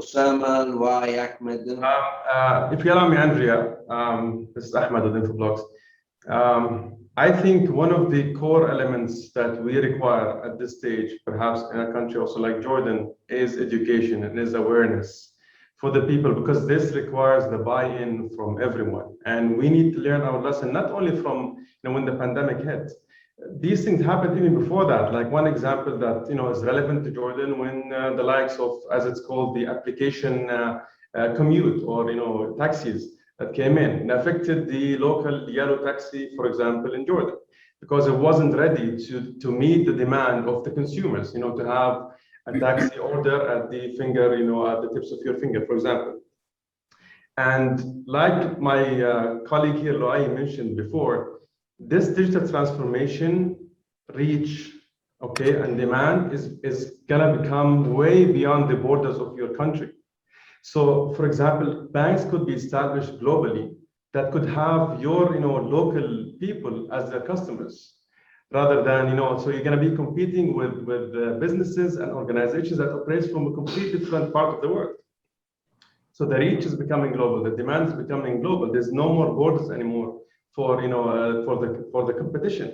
Osama, why Ahmed? If you allow me, Andrea, this is Ahmad with Infoblox. I think one of the core elements that we require at this stage, perhaps in a country also like Jordan, is education and is awareness for the people, because this requires the buy-in from everyone. And we need to learn our lesson, not only from when the pandemic hit. These things happened even before that. Like one example that is relevant to Jordan, when the likes of, as it's called, the application commute or taxis that came in and affected the local yellow taxi, for example, in Jordan, because it wasn't ready to meet the demand of the consumers. To have a taxi order at the finger, at the tips of your finger, for example. And like my colleague here, Loai, mentioned before, this digital transformation reach, and demand is gonna become way beyond the borders of your country. So, for example, banks could be established globally that could have your, local people as their customers, rather than, so you're gonna be competing with businesses and organizations that operate from a completely different part of the world. So the reach is becoming global, the demand is becoming global. There's no more borders anymore for the competition,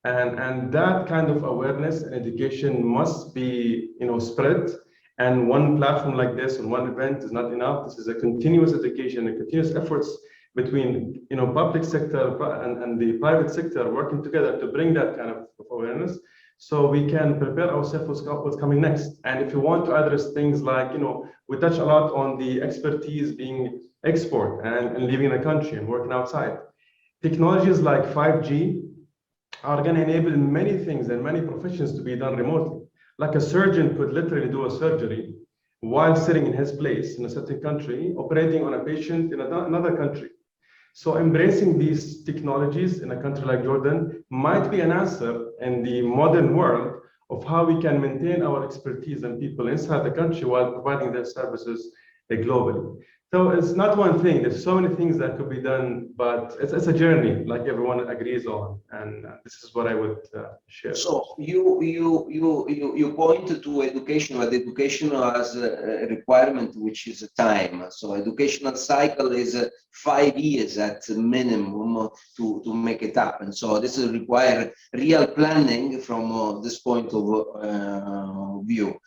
and that kind of awareness and education must be spread. And one platform like this and one event is not enough. This is a continuous education and continuous efforts between public sector and the private sector working together to bring that kind of awareness, so we can prepare ourselves for what's coming next. And if you want to address things like we touch a lot on the expertise being export and living in a country and working outside. Technologies like 5G are going to enable many things and many professions to be done remotely. Like a surgeon could literally do a surgery while sitting in his place in a certain country, operating on a patient in another country. So embracing these technologies in a country like Jordan might be an answer in the modern world of how we can maintain our expertise and people inside the country while providing their services globally. So it's not one thing. There's so many things that could be done, but it's a journey, like everyone agrees on, and this is what I would share. So you pointed to education, but education has a requirement, which is time. So educational cycle is 5 years at minimum to make it happen. So this will require real planning from this point of view.